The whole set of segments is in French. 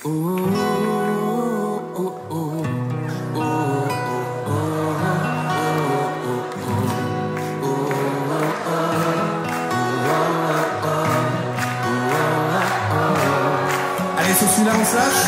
Allez, sur celui-là, on se lâche.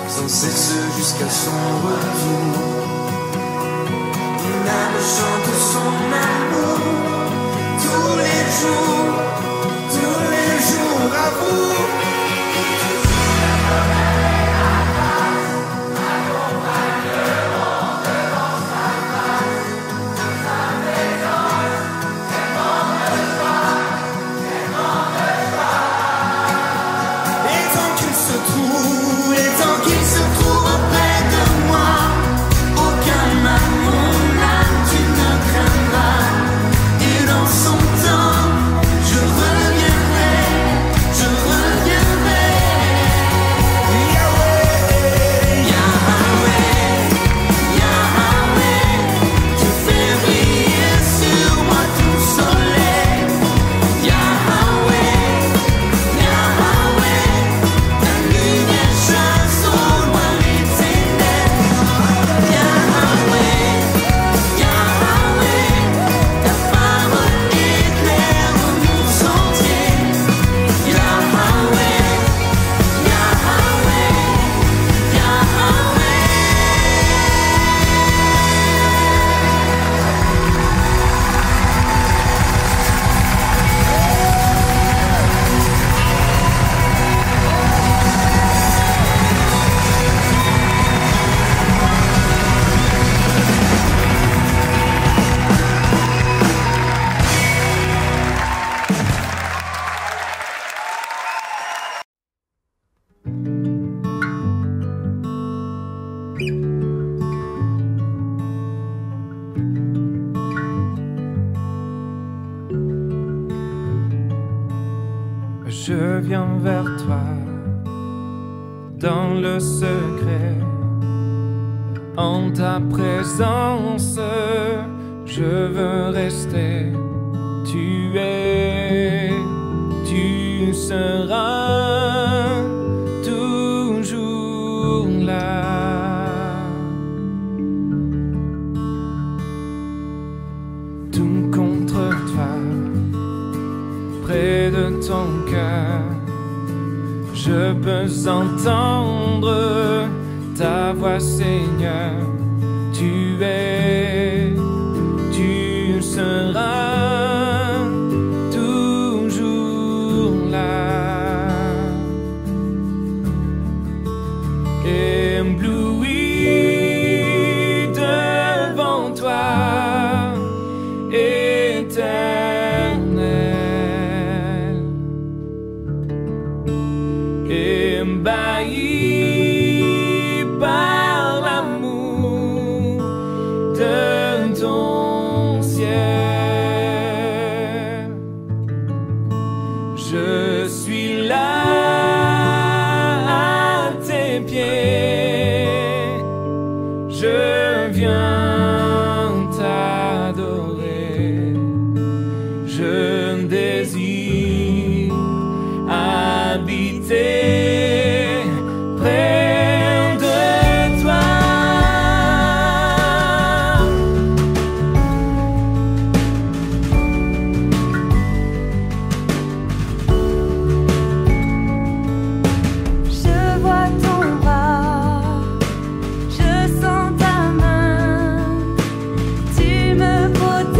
Sans cesse jusqu'à son retour. Une âme chante son amour tous les jours à vous. Je reviendrai je viens vers toi dans le secret. En ta présence, je veux rester. Tu seras toujours là. Tout contre toi, près de ton cœur, je peux entendre ta voix, Seigneur. Tu seras toujours là. Ébloui devant toi, Éternel, ébahi par l'amour de ton ciel. Je suis là à tes pieds, je viens t'adorer. Je désire habiter près de toi. Je vois ton bras, je sens ta main, tu me protèges.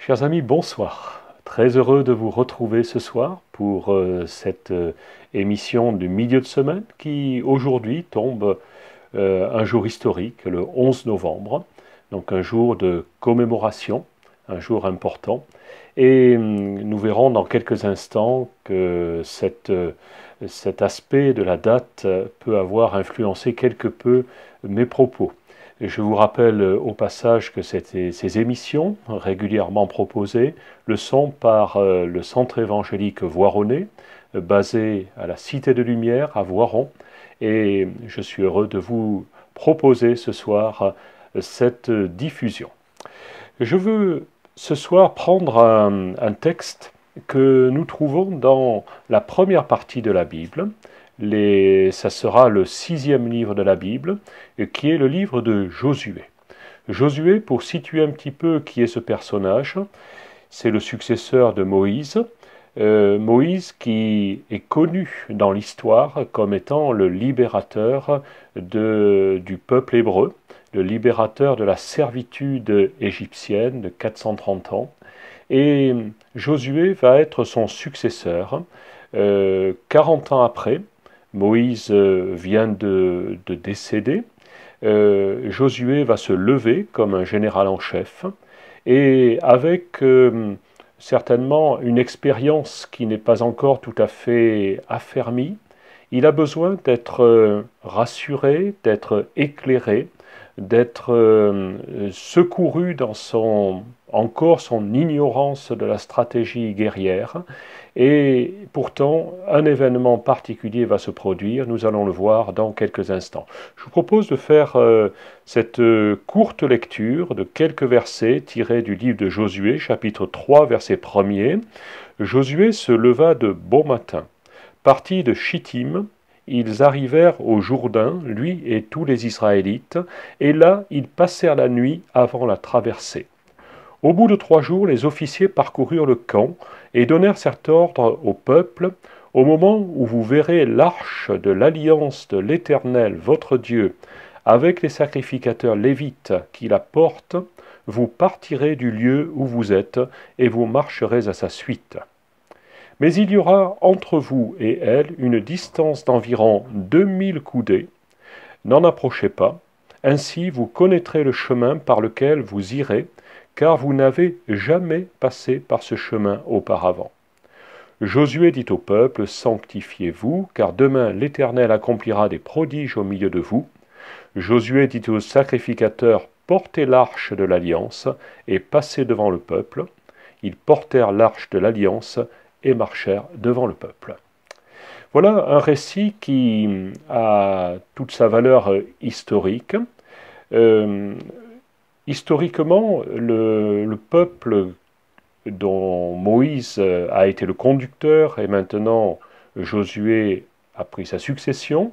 Chers amis, bonsoir. Très heureux de vous retrouver ce soir pour cette émission du milieu de semaine qui aujourd'hui tombe un jour historique, le 11 novembre, donc un jour de commémoration, un jour important. Et nous verrons dans quelques instants que cet aspect de la date peut avoir influencé quelque peu mes propos. Je vous rappelle au passage que ces émissions, régulièrement proposées, le sont par le Centre évangélique Voironnais, basé à la Cité de Lumière, à Voiron. Et je suis heureux de vous proposer ce soir cette diffusion. Je veux ce soir prendre un texte que nous trouvons dans la première partie de la Bible. Ça sera le 6e livre de la Bible, qui est le livre de Josué. Josué, pour situer un petit peu qui est ce personnage, c'est le successeur de Moïse. Moïse qui est connu dans l'histoire comme étant le libérateur du peuple hébreu, le libérateur de la servitude égyptienne de 430 ans. Et Josué va être son successeur 40 ans après. Moïse vient de décéder, Josué va se lever comme un général en chef, et avec certainement une expérience qui n'est pas encore tout à fait affermie, il a besoin d'être rassuré, d'être éclairé, d'être secouru dans son ignorance de la stratégie guerrière. Et pourtant, un événement particulier va se produire, nous allons le voir dans quelques instants. Je vous propose de faire cette courte lecture de quelques versets tirés du livre de Josué, chapitre 3, verset 1er. Josué se leva de bon matin. Partis de Chittim, ils arrivèrent au Jourdain, lui et tous les Israélites, et là, ils passèrent la nuit avant la traversée. Au bout de 3 jours, les officiers parcoururent le camp et donnèrent cet ordre au peuple: au moment où vous verrez l'arche de l'alliance de l'Éternel, votre Dieu, avec les sacrificateurs lévites qui la portent, vous partirez du lieu où vous êtes et vous marcherez à sa suite. Mais il y aura entre vous et elle une distance d'environ 2000 coudées. N'en approchez pas, ainsi vous connaîtrez le chemin par lequel vous irez, car vous n'avez jamais passé par ce chemin auparavant. Josué dit au peuple: sanctifiez-vous, car demain l'Éternel accomplira des prodiges au milieu de vous. Josué dit aux sacrificateurs: portez l'arche de l'alliance et passez devant le peuple. Ils portèrent l'arche de l'alliance et marchèrent devant le peuple. Voilà un récit qui a toute sa valeur historique. Historiquement, le peuple dont Moïse a été le conducteur et maintenant Josué a pris sa succession,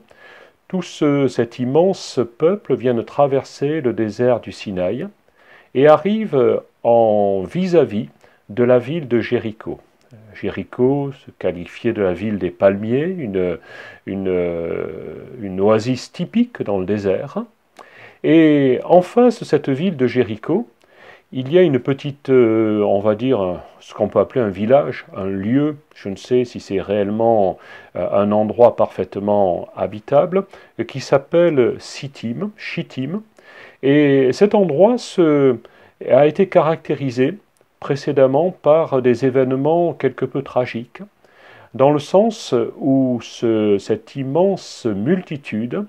tout cet immense peuple vient de traverser le désert du Sinaï et arrive en vis-à-vis de la ville de Jéricho. Jéricho se qualifiait de la ville des palmiers, une oasis typique dans le désert. Et en face de cette ville de Jéricho, il y a une petite, on va dire, ce qu'on peut appeler un village, un lieu, je ne sais si c'est réellement un endroit parfaitement habitable, qui s'appelle Shittim. Et cet endroit a été caractérisé précédemment par des événements quelque peu tragiques, dans le sens où cette immense multitude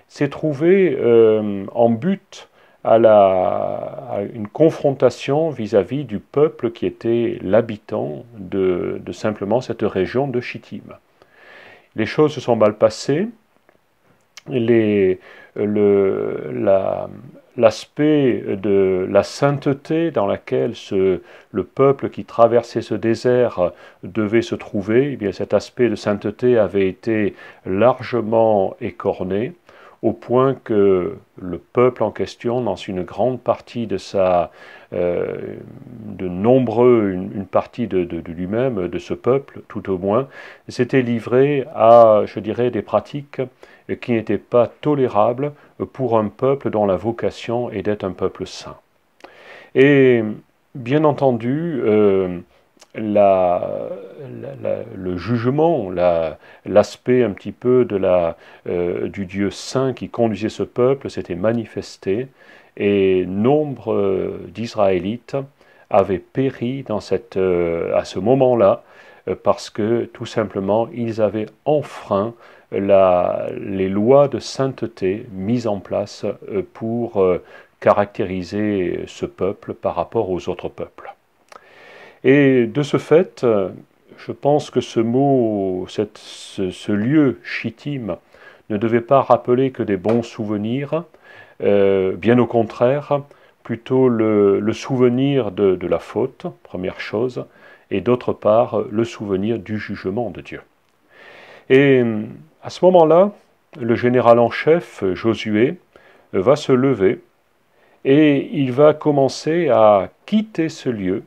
s'est trouvée en but à une confrontation vis-à-vis du peuple qui était l'habitant de simplement cette région de Chittim. Les choses se sont mal passées. L'aspect de la sainteté dans laquelle le peuple qui traversait ce désert devait se trouver, eh bien cet aspect de sainteté avait été largement écorné, au point que le peuple en question, dans une grande partie de une partie de lui-même, de ce peuple tout au moins, s'était livré à, je dirais, des pratiques qui n'étaient pas tolérables pour un peuple dont la vocation est d'être un peuple saint. Et bien entendu, le jugement, l'aspect un petit peu du Dieu saint qui conduisait ce peuple s'était manifesté, et nombre d'Israélites avaient péri à ce moment-là, parce que tout simplement ils avaient enfreint les lois de sainteté mises en place pour caractériser ce peuple par rapport aux autres peuples. Et de ce fait, je pense que ce mot, ce lieu Chittim, ne devait pas rappeler que des bons souvenirs, bien au contraire, plutôt le souvenir de la faute, première chose, et d'autre part, le souvenir du jugement de Dieu. Et à ce moment-là, le général en chef, Josué, va se lever et il va commencer à quitter ce lieu.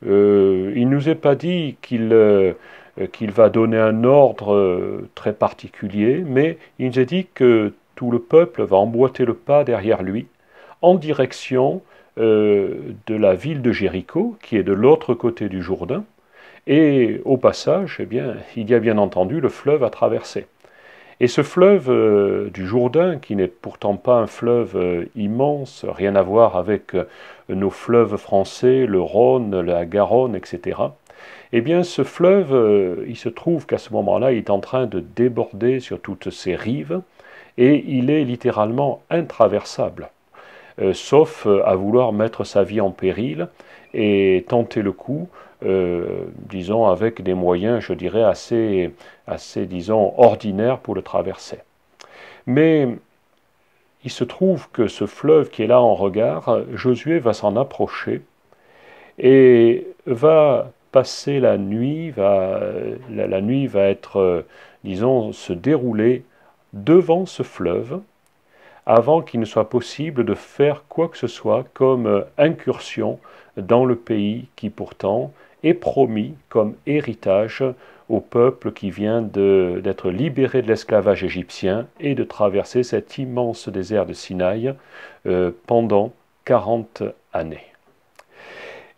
Il ne nous est pas dit qu'il va donner un ordre très particulier, mais il nous est dit que tout le peuple va emboîter le pas derrière lui en direction de la ville de Jéricho, qui est de l'autre côté du Jourdain, et au passage, eh bien, il y a bien entendu le fleuve à traverser. Et ce fleuve du Jourdain, qui n'est pourtant pas un fleuve immense, rien à voir avec nos fleuves français, le Rhône, la Garonne, etc., eh bien ce fleuve, il se trouve qu'à ce moment-là, il est en train de déborder sur toutes ses rives, et il est littéralement intraversable, sauf à vouloir mettre sa vie en péril et tenter le coup, disons, avec des moyens, je dirais, assez, disons, ordinaires pour le traverser. Mais il se trouve que ce fleuve qui est là en regard, Josué va s'en approcher et va passer la nuit, la nuit va être, disons, se dérouler devant ce fleuve, avant qu'il ne soit possible de faire quoi que ce soit comme incursion dans le pays qui pourtant est promis comme héritage au peuple qui vient d'être libéré de l'esclavage égyptien et de traverser cet immense désert de Sinaï pendant 40 années.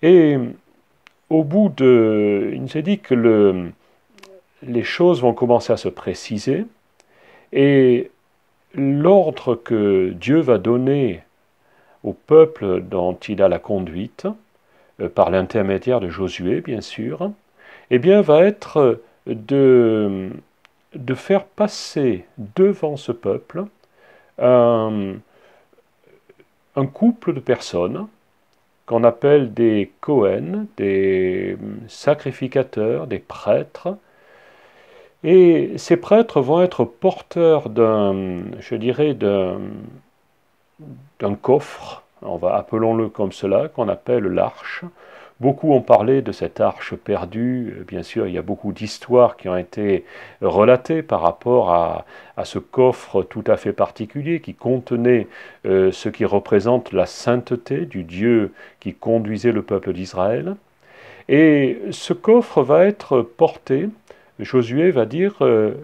Et au bout il nous est dit que les choses vont commencer à se préciser, et l'ordre que Dieu va donner au peuple dont il a la conduite, par l'intermédiaire de Josué, bien sûr, eh bien, va être de faire passer devant ce peuple un couple de personnes qu'on appelle des Kohen, des sacrificateurs, des prêtres. Et ces prêtres vont être porteurs je dirais, d'un coffre, appelons-le comme cela, qu'on appelle l'arche. Beaucoup ont parlé de cette arche perdue. Bien sûr, il y a beaucoup d'histoires qui ont été relatées par rapport à ce coffre tout à fait particulier qui contenait ce qui représente la sainteté du Dieu qui conduisait le peuple d'Israël. Et ce coffre va être porté, Josué va dire,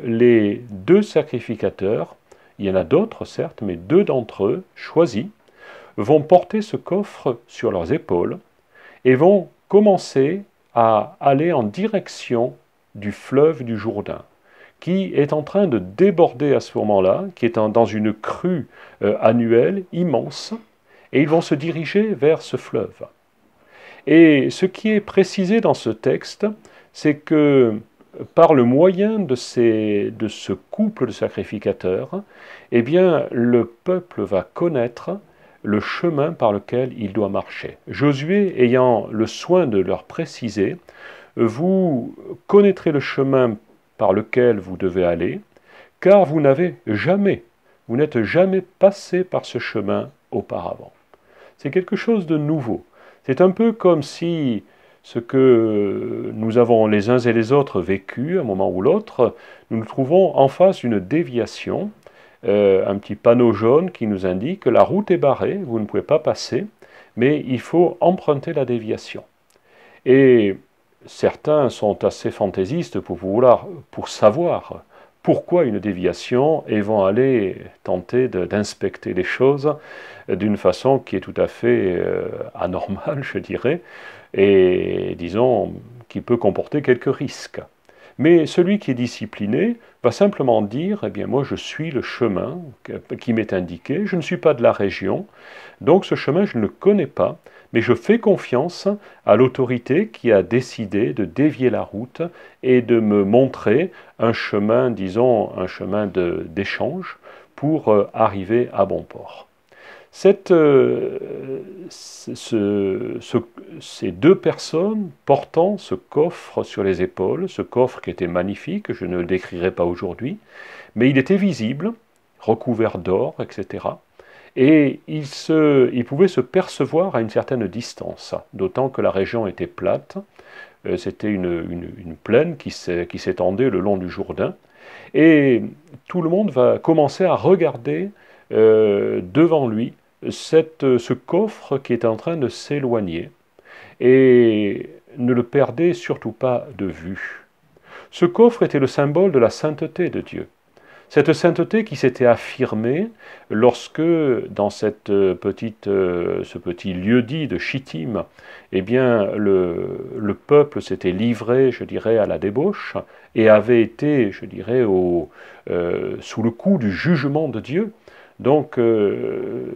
les deux sacrificateurs, il y en a d'autres certes, mais deux d'entre eux, choisis, vont porter ce coffre sur leurs épaules et vont commencer à aller en direction du fleuve du Jourdain, qui est en train de déborder à ce moment-là, qui est dans une crue annuelle immense, et ils vont se diriger vers ce fleuve. Et ce qui est précisé dans ce texte, c'est que par le moyen de ce couple de sacrificateurs, eh bien, le peuple va connaître le chemin par lequel il doit marcher. Josué ayant le soin de leur préciser, vous connaîtrez le chemin par lequel vous devez aller, car vous n'êtes jamais passé par ce chemin auparavant. C'est quelque chose de nouveau. C'est un peu comme si ce que nous avons les uns et les autres vécu, à un moment ou l'autre, nous nous trouvons en face d'une déviation, un petit panneau jaune qui nous indique que la route est barrée, vous ne pouvez pas passer, mais il faut emprunter la déviation. Et certains sont assez fantaisistes pour savoir pourquoi une déviation et vont aller tenter d'inspecter les choses d'une façon qui est tout à fait anormale, je dirais, et disons qui peut comporter quelques risques. Mais celui qui est discipliné va simplement dire, eh bien moi je suis le chemin qui m'est indiqué, je ne suis pas de la région, donc ce chemin je ne le connais pas, mais je fais confiance à l'autorité qui a décidé de dévier la route et de me montrer un chemin, disons, un chemin d'échange pour arriver à bon port. Ces deux personnes portant ce coffre sur les épaules, ce coffre qui était magnifique, je ne le décrirai pas aujourd'hui, mais il était visible, recouvert d'or, etc. Et il pouvait se percevoir à une certaine distance, d'autant que la région était plate, c'était une plaine qui s'étendait le long du Jourdain, et tout le monde va commencer à regarder devant lui ce coffre qui est en train de s'éloigner, et ne le perdez surtout pas de vue. Ce coffre était le symbole de la sainteté de Dieu. Cette sainteté qui s'était affirmée lorsque, dans ce petit lieu-dit de Chittim, eh bien, le peuple s'était livré, je dirais, à la débauche et avait été, je dirais, sous le coup du jugement de Dieu. Donc,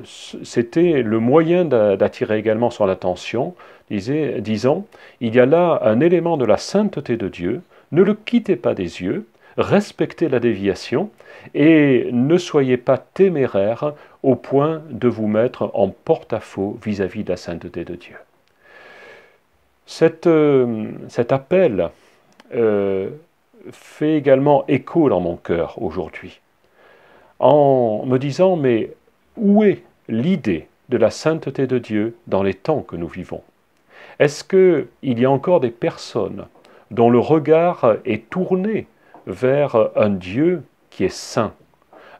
c'était le moyen d'attirer également son attention, disant, il y a là un élément de la sainteté de Dieu, ne le quittez pas des yeux, respectez la déviation et ne soyez pas téméraires au point de vous mettre en porte-à-faux vis-à-vis de la sainteté de Dieu. Cet appel fait également écho dans mon cœur aujourd'hui, en me disant, mais où est l'idée de la sainteté de Dieu dans les temps que nous vivons? Est-ce qu'il y a encore des personnes dont le regard est tourné vers un Dieu qui est saint,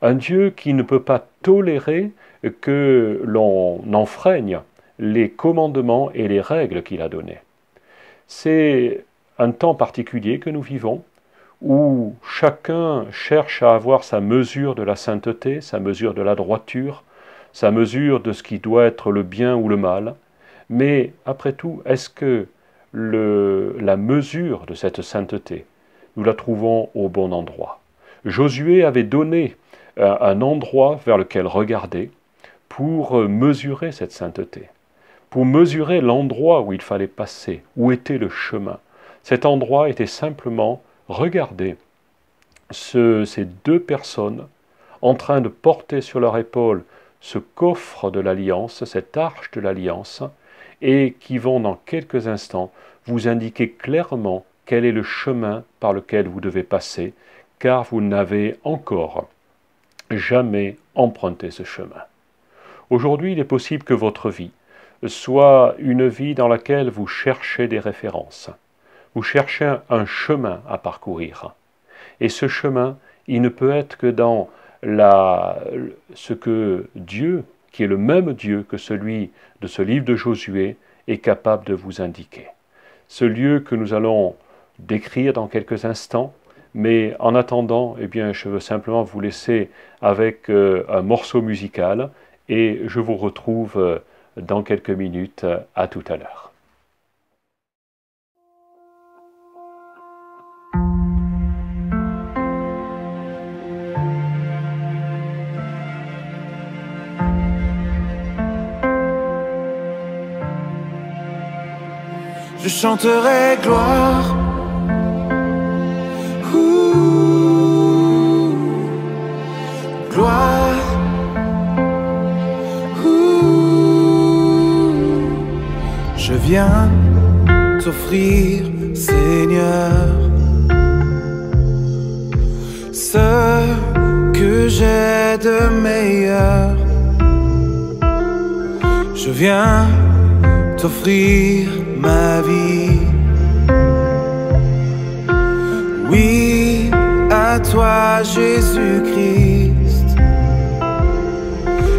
un Dieu qui ne peut pas tolérer que l'on enfreigne les commandements et les règles qu'il a donnés? C'est un temps particulier que nous vivons, où chacun cherche à avoir sa mesure de la sainteté, sa mesure de la droiture, sa mesure de ce qui doit être le bien ou le mal. Mais après tout, est-ce que la mesure de cette sainteté, nous la trouvons au bon endroit? Josué avait donné un endroit vers lequel regarder pour mesurer cette sainteté, pour mesurer l'endroit où il fallait passer, où était le chemin. Cet endroit était simplement regarder ces deux personnes en train de porter sur leur épaule ce coffre de l'Alliance, cette arche de l'Alliance, et qui vont dans quelques instants vous indiquer clairement quel est le chemin par lequel vous devez passer, car vous n'avez encore jamais emprunté ce chemin. Aujourd'hui, il est possible que votre vie soit une vie dans laquelle vous cherchez des références. Vous cherchez un chemin à parcourir. Et ce chemin, il ne peut être que dans ce que Dieu, qui est le même Dieu que celui de ce livre de Josué, est capable de vous indiquer. Ce lieu que nous allons décrire dans quelques instants, mais en attendant, eh bien, je veux simplement vous laisser avec un morceau musical et je vous retrouve dans quelques minutes. À tout à l'heure. Je chanterai gloire. Gloire. Je viens t'offrir, Seigneur, ce que j'ai de meilleur. Je viens t'offrir ma vie. Oui, à toi Jésus-Christ.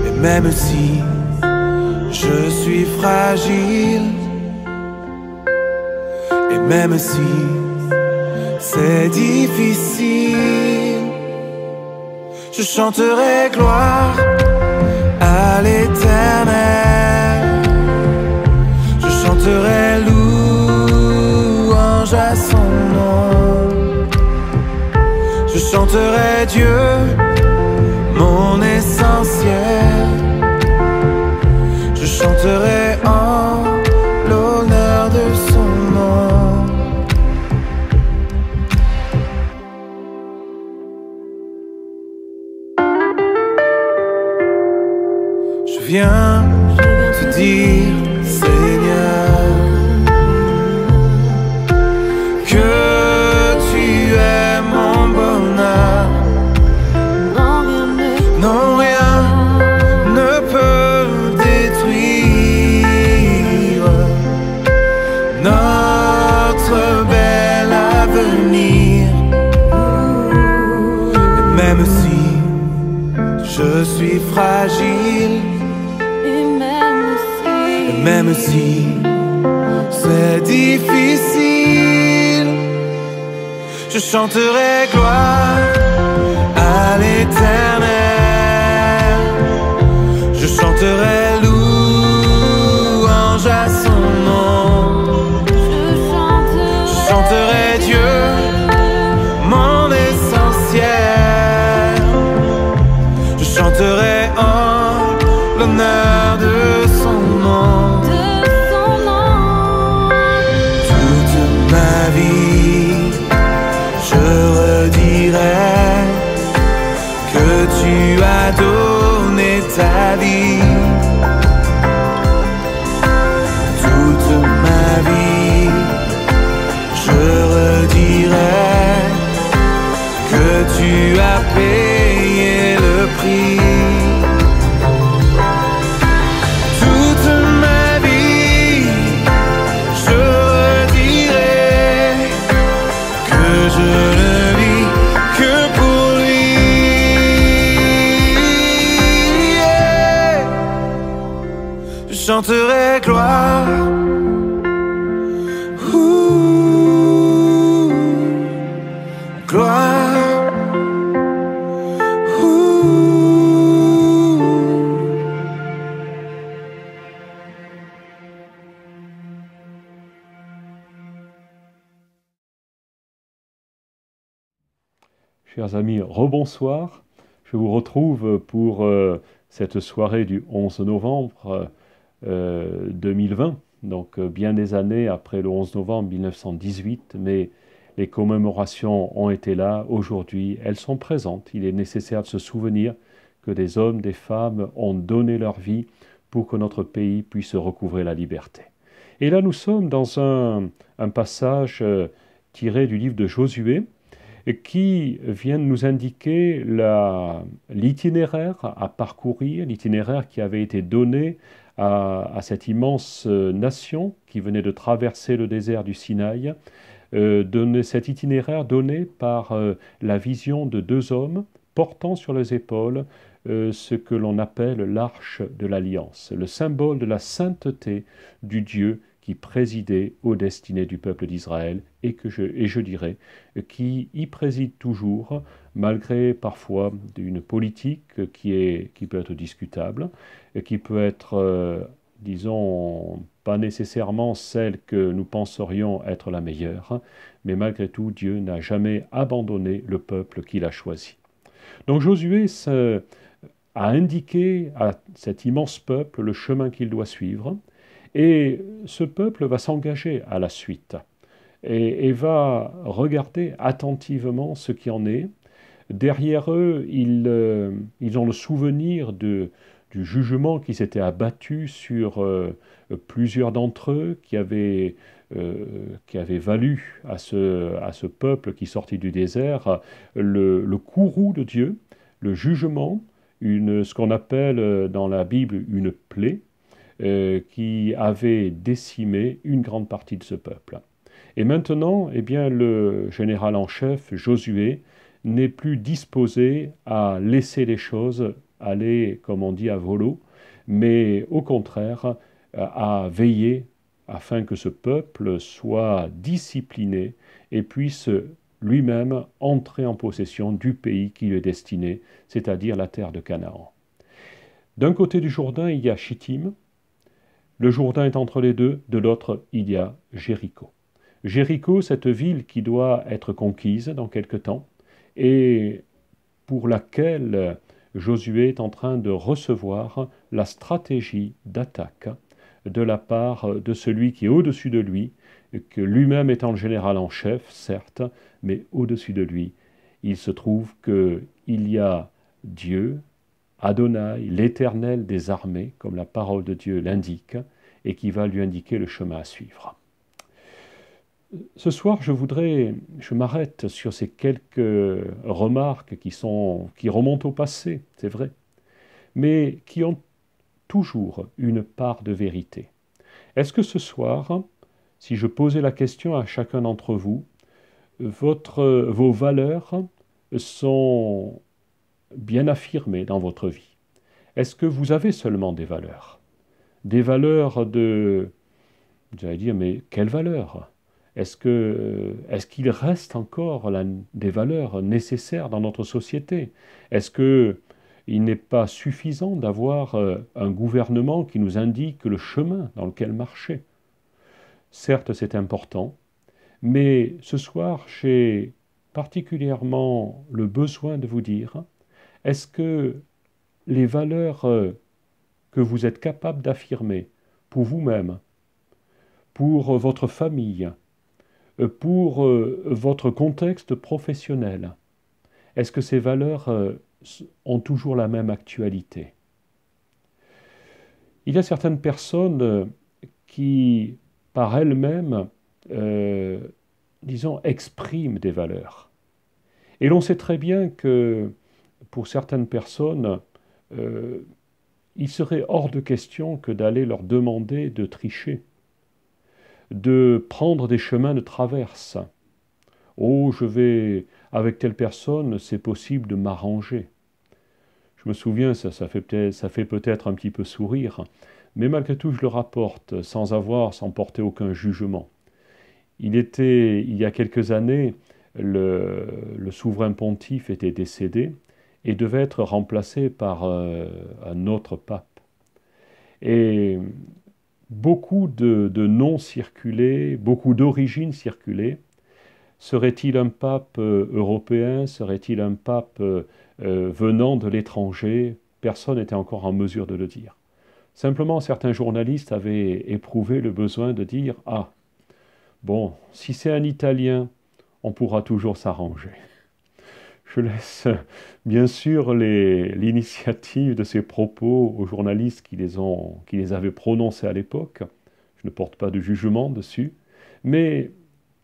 Et même si je suis fragile, et même si c'est difficile, Je chanterai gloire à l'Éternel. Je chanterai louange à son nom. Je chanterai Dieu, mon essentiel. Je chanterai en l'honneur de son nom. Je viens te dire, Seigneur, que tu es mon bonheur. Non, rien ne peut détruire notre bel avenir. Même si je suis fragile, même si c'est difficile, je chanterai gloire à l'Éternel. Je chanterai louange à son nom. Je chanterai Dieu, mon essentiel. Je chanterai en l'honneur de son nom. Toute ma vie, je redirai que tu as donné ta vie. Toute ma vie, je redirai que tu as payé le prix. Toute ma vie, je redirai que je ne vis que pour lui. Yeah. Je chanterai gloire. Ouh, gloire. Ouh. Chers amis, rebonsoir. Je vous retrouve pour cette soirée du 11 novembre 2020, donc bien des années après le 11 novembre 1918, mais les commémorations ont été là aujourd'hui, elles sont présentes. Il est nécessaire de se souvenir que des hommes, des femmes ont donné leur vie pour que notre pays puisse recouvrer la liberté. Et là, nous sommes dans un passage tiré du livre de Josué, qui vient nous indiquer l'itinéraire à parcourir, l'itinéraire qui avait été donné à cette immense nation qui venait de traverser le désert du Sinaï, cet itinéraire donné par la vision de deux hommes portant sur les épaules ce que l'on appelle l'arche de l'alliance, le symbole de la sainteté du Dieu qui présidait aux destinées du peuple d'Israël et je dirais qui y préside toujours, malgré parfois une politique qui peut être discutable, et qui peut être, disons, pas nécessairement celle que nous penserions être la meilleure, mais malgré tout, Dieu n'a jamais abandonné le peuple qu'il a choisi. Donc Josué a indiqué à cet immense peuple le chemin qu'il doit suivre, et ce peuple va s'engager à la suite et va regarder attentivement ce qui en est. Derrière eux, ils ont le souvenir du jugement qui s'était abattu sur plusieurs d'entre eux, qui avait valu à ce peuple qui sortit du désert le courroux de Dieu, le jugement, ce qu'on appelle dans la Bible une plaie, qui avait décimé une grande partie de ce peuple. Et maintenant, eh bien, le général en chef, Josué, n'est plus disposé à laisser les choses aller, comme on dit, à volo, mais au contraire, à veiller afin que ce peuple soit discipliné et puisse lui-même entrer en possession du pays qui lui est destiné, c'est-à-dire la terre de Canaan. D'un côté du Jourdain, il y a Chittim. Le Jourdain est entre les deux. De l'autre, il y a Jéricho. Jéricho, cette ville qui doit être conquise dans quelque temps et pour laquelle Josué est en train de recevoir la stratégie d'attaque de la part de celui qui est au-dessus de lui, que lui-même étant le général en chef, certes, mais au-dessus de lui, il se trouve qu'il y a Dieu, Adonai, l'Éternel des armées, comme la parole de Dieu l'indique, et qui va lui indiquer le chemin à suivre. Ce soir, je m'arrête sur ces quelques remarques qui remontent au passé, c'est vrai, mais qui ont toujours une part de vérité. Est-ce que ce soir, si je posais la question à chacun d'entre vous, vos valeurs sont bien affirmées dans votre vie? Est-ce que vous avez seulement des valeurs? Des valeurs de... J'allais dire, mais quelles valeurs? Est-ce qu'il reste encore des valeurs nécessaires dans notre société? Est-ce qu'il n'est pas suffisant d'avoir un gouvernement qui nous indique le chemin dans lequel marcher? Certes, c'est important, mais ce soir, j'ai particulièrement le besoin de vous dire, est-ce que les valeurs que vous êtes capable d'affirmer pour vous-même, pour votre famille, pour votre contexte professionnel, est-ce que ces valeurs ont toujours la même actualité? Il y a certaines personnes qui, par elles-mêmes, disons, expriment des valeurs. Et l'on sait très bien que, pour certaines personnes, il serait hors de question que d'aller leur demander de tricher, de prendre des chemins de traverse. Oh, avec telle personne, c'est possible de m'arranger. Je me souviens, ça fait peut-être un petit peu sourire, mais malgré tout, je le rapporte sans porter aucun jugement. Il y a quelques années, le souverain pontife était décédé et devait être remplacé par un autre pape. Et beaucoup de noms circulaient, beaucoup d'origines circulaient. Serait-il un pape européen? Serait-il un pape venant de l'étranger? Personne n'était encore en mesure de le dire. Simplement, certains journalistes avaient éprouvé le besoin de dire « Ah, bon, si c'est un Italien, on pourra toujours s'arranger. » Je laisse bien sûr l'initiative de ces propos aux journalistes qui les avaient prononcés à l'époque. Je ne porte pas de jugement dessus. Mais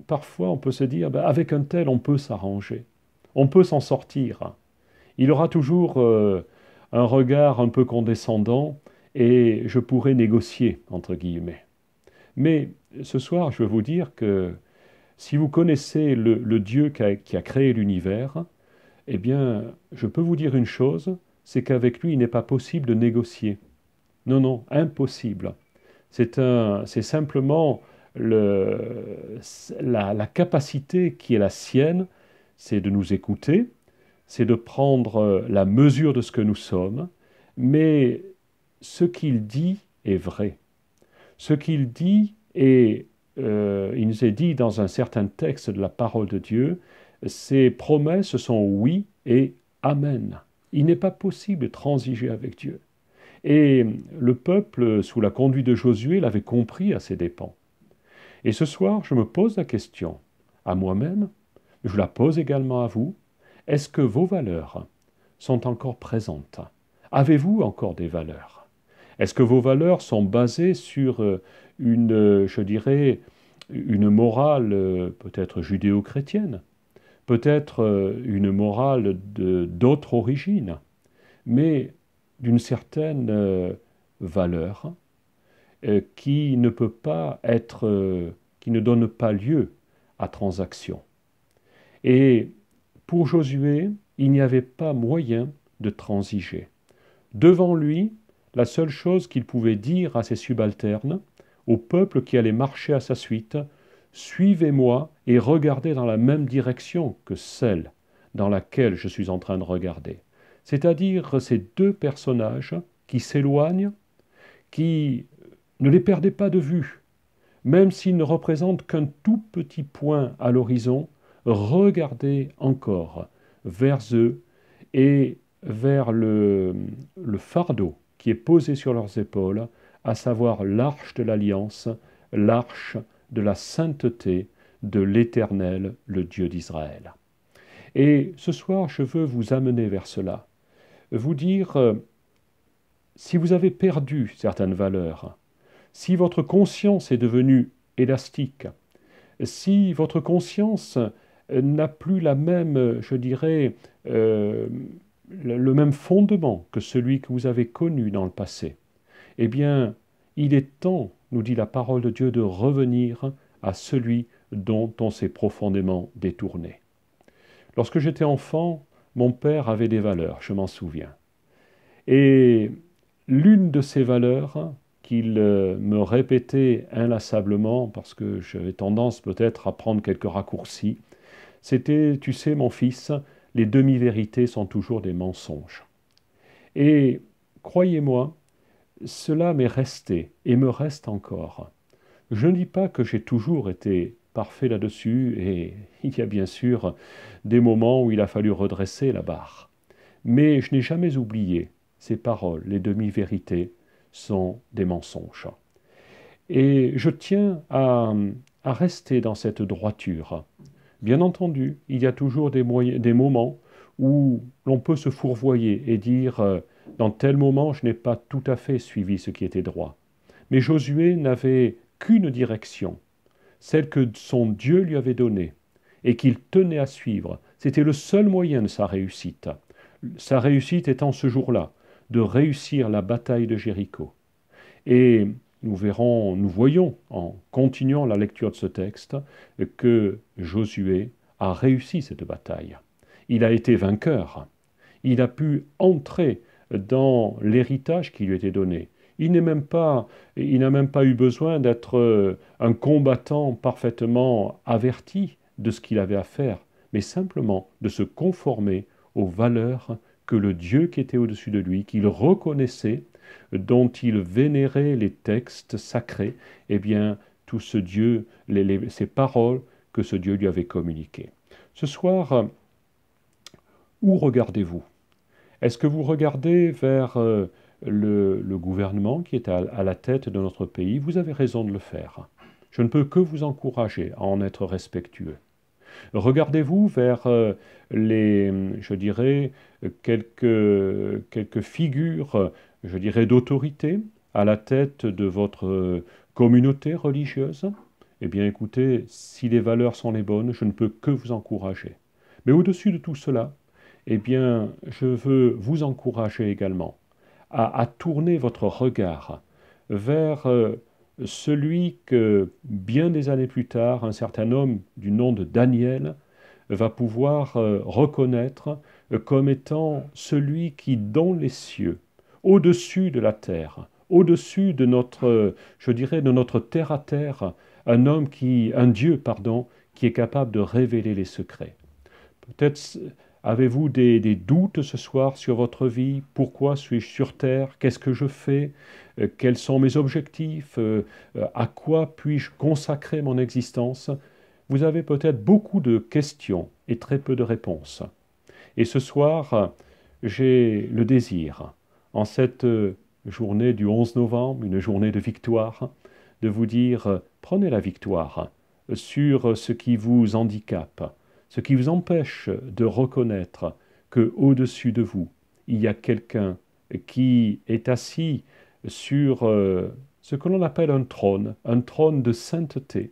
parfois, on peut se dire, avec un tel, on peut s'arranger. On peut s'en sortir. Il aura toujours un regard un peu condescendant et je pourrai négocier, entre guillemets. Mais ce soir, je veux vous dire que si vous connaissez le Dieu qui a créé l'univers, eh bien, je peux vous dire une chose, c'est qu'avec lui, il n'est pas possible de négocier. Non, non, impossible. C'est simplement la capacité qui est la sienne, c'est de nous écouter, c'est de prendre la mesure de ce que nous sommes, mais ce qu'il dit est vrai. Ce qu'il dit il nous est dit dans un certain texte de la parole de Dieu, ces promesses sont oui et amen. Il n'est pas possible de transiger avec Dieu. Et le peuple, sous la conduite de Josué, l'avait compris à ses dépens. Et ce soir, je me pose la question à moi-même, je la pose également à vous, est-ce que vos valeurs sont encore présentes? Avez-vous encore des valeurs? Est-ce que vos valeurs sont basées sur je dirais, une morale peut-être judéo-chrétienne, peut-être une morale d'autre origine, mais d'une certaine valeur qui ne peut pas qui ne donne pas lieu à transaction. Et pour Josué, il n'y avait pas moyen de transiger. Devant lui, la seule chose qu'il pouvait dire à ses subalternes, au peuple qui allait marcher à sa suite, suivez-moi et regardez dans la même direction que celle dans laquelle je suis en train de regarder. C'est-à-dire ces deux personnages qui s'éloignent, qui ne les perdez pas de vue, même s'ils ne représentent qu'un tout petit point à l'horizon, regardez encore vers eux et vers le fardeau qui est posé sur leurs épaules, à savoir l'arche de l'Alliance, l'arche de la sainteté de l'Éternel, le Dieu d'Israël. Et ce soir, je veux vous amener vers cela, vous dire, si vous avez perdu certaines valeurs, si votre conscience est devenue élastique, si votre conscience n'a plus la même, je dirais, le même fondement que celui que vous avez connu dans le passé, eh bien, il est temps, nous dit la parole de Dieu, de revenir à celui dont on s'est profondément détourné. Lorsque j'étais enfant, mon père avait des valeurs, je m'en souviens. Et l'une de ces valeurs qu'il me répétait inlassablement, parce que j'avais tendance peut-être à prendre quelques raccourcis, c'était, tu sais mon fils, les demi-vérités sont toujours des mensonges. Et croyez-moi, cela m'est resté et me reste encore. Je ne dis pas que j'ai toujours été parfait là-dessus, et il y a bien sûr des moments où il a fallu redresser la barre. Mais je n'ai jamais oublié ces paroles, les demi-vérités sont des mensonges. Et je tiens à rester dans cette droiture. Bien entendu, il y a toujours des moments où l'on peut se fourvoyer et dire dans tel moment, je n'ai pas tout à fait suivi ce qui était droit. Mais Josué n'avait qu'une direction, celle que son Dieu lui avait donnée et qu'il tenait à suivre. C'était le seul moyen de sa réussite. Sa réussite étant ce jour-là, de réussir la bataille de Jéricho. Et nous voyons, en continuant la lecture de ce texte, que Josué a réussi cette bataille. Il a été vainqueur. Il a pu entrer dans l'héritage qui lui était donné. Il n'a même pas eu besoin d'être un combattant parfaitement averti de ce qu'il avait à faire, mais simplement de se conformer aux valeurs que le Dieu qui était au-dessus de lui, qu'il reconnaissait, dont il vénérait les textes sacrés, eh bien, tout ce Dieu, ces paroles que ce Dieu lui avait communiquées. Ce soir, où regardez-vous? Est-ce que vous regardez vers le gouvernement qui est à la tête de notre pays? Vous avez raison de le faire. Je ne peux que vous encourager à en être respectueux. Regardez-vous vers je dirais, quelques figures, je dirais, d'autorité à la tête de votre communauté religieuse? Eh bien, écoutez, si les valeurs sont les bonnes, je ne peux que vous encourager. Mais au-dessus de tout cela, eh bien, je veux vous encourager également à tourner votre regard vers celui que, bien des années plus tard, un certain homme du nom de Daniel va pouvoir reconnaître comme étant celui qui, dans les cieux, au-dessus de la terre, au-dessus de notre, je dirais, de notre terre à terre, un Dieu, qui est capable de révéler les secrets. Peut-être avez-vous des doutes ce soir sur votre vie? Pourquoi suis-je sur terre? Qu'est-ce que je fais? Quels sont mes objectifs? À quoi puis-je consacrer mon existence? Vous avez peut-être beaucoup de questions et très peu de réponses. Et ce soir, j'ai le désir, en cette journée du 11 novembre, une journée de victoire, de vous dire, prenez la victoire sur ce qui vous handicape, ce qui vous empêche de reconnaître qu'au-dessus de vous, il y a quelqu'un qui est assis sur ce que l'on appelle un trône de sainteté.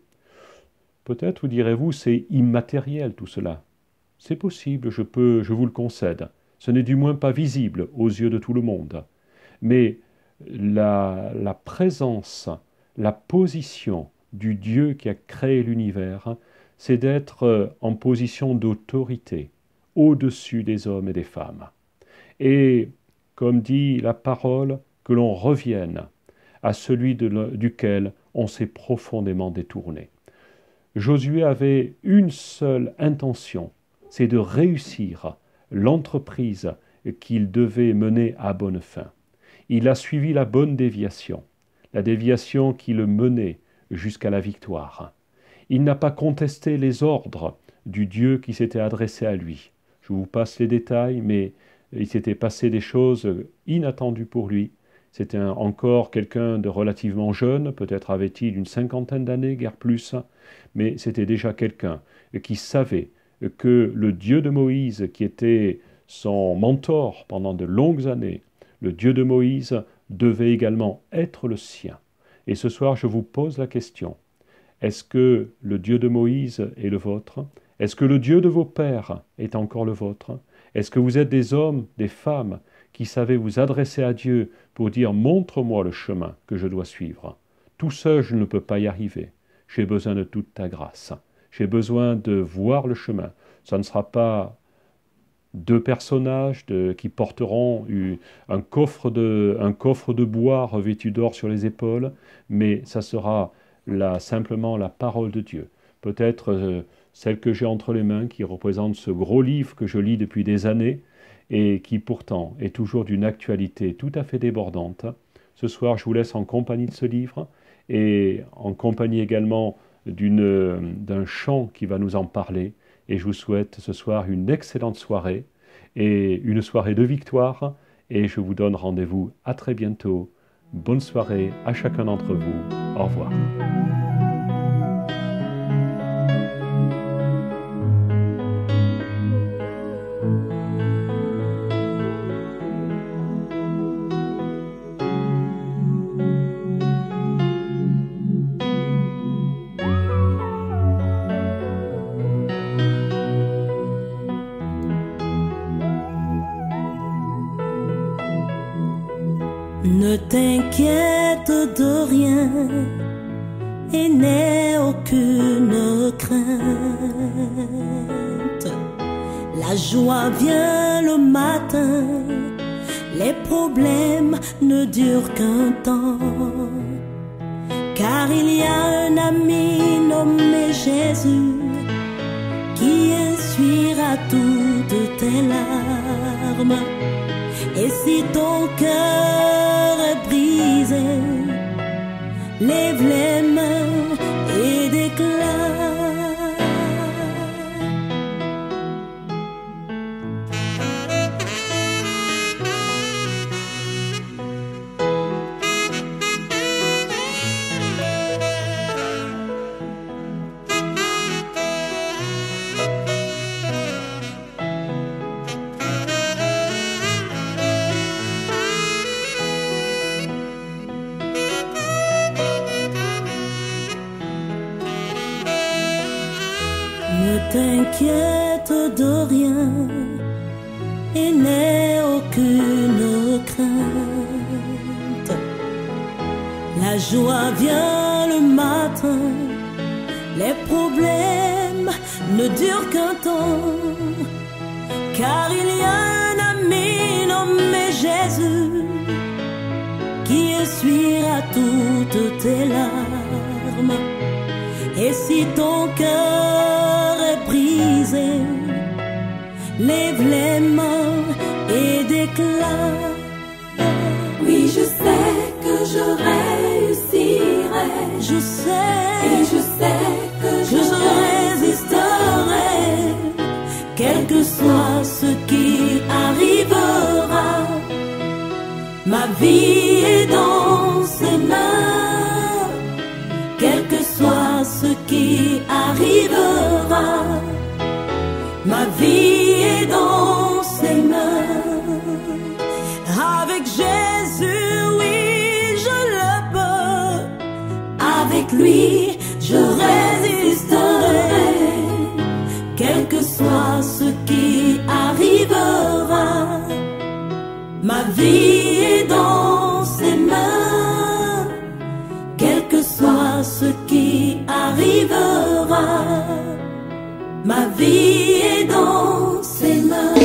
Peut-être vous direz-vous, c'est immatériel tout cela. C'est possible, je vous le concède. Ce n'est du moins pas visible aux yeux de tout le monde. Mais la présence, la position du Dieu qui a créé l'univers, c'est d'être en position d'autorité, au-dessus des hommes et des femmes. Et, comme dit la parole, que l'on revienne à celui duquel on s'est profondément détourné. Josué avait une seule intention, c'est de réussir l'entreprise qu'il devait mener à bonne fin. Il a suivi la bonne déviation, la déviation qui le menait jusqu'à la victoire. Il n'a pas contesté les ordres du Dieu qui s'était adressé à lui. Je vous passe les détails, mais il s'était passé des choses inattendues pour lui. C'était encore quelqu'un de relativement jeune, peut-être avait-il une 50aine d'années, guère plus, mais c'était déjà quelqu'un qui savait que le Dieu de Moïse, qui était son mentor pendant de longues années, le Dieu de Moïse devait également être le sien. Et ce soir, je vous pose la question, est-ce que le Dieu de Moïse est le vôtre? Est-ce que le Dieu de vos pères est encore le vôtre? Est-ce que vous êtes des hommes, des femmes qui savez vous adresser à Dieu pour dire « Montre-moi le chemin que je dois suivre. Tout seul, je ne peux pas y arriver. J'ai besoin de toute ta grâce. J'ai besoin de voir le chemin. » Ça ne sera pas deux personnages qui porteront un coffre de bois revêtu d'or sur les épaules, mais ça sera simplement la parole de Dieu. Peut-être celle que j'ai entre les mains, qui représente ce gros livre que je lis depuis des années, et qui pourtant est toujours d'une actualité tout à fait débordante. Ce soir, je vous laisse en compagnie de ce livre, et en compagnie également d'un chant qui va nous en parler, et je vous souhaite ce soir une excellente soirée, et une soirée de victoire, et je vous donne rendez-vous à très bientôt. Bonne soirée à chacun d'entre vous. Au revoir. Ne t'inquiète de rien et n'aie aucune crainte. La joie vient le matin, les problèmes ne durent qu'un temps. Car il y a un ami nommé Jésus qui essuiera toutes tes larmes. Et si ton cœur est brisé, lève les mains et déclare. Ne t'inquiète de rien et n'aie aucune crainte. La joie vient le matin, les problèmes ne durent qu'un temps. Car il y a un ami nommé Jésus qui essuiera toutes tes larmes. Et si ton cœur est brisé, lève les mains et déclare. Oui, je sais que je réussirai. Je sais, Et je sais que je résisterai, quel que soit ce qui arrivera. Ma vie est dans ses mains, quel que soit ce qui arrivera. Ma vie est dans ses mains. Avec Jésus, oui, je le peux. avec lui, je résisterai. Quel que soit ce qui arrivera, ma vie est dans ses mains. Quel que soit ce qui arrivera, ma vie est dans ses mains.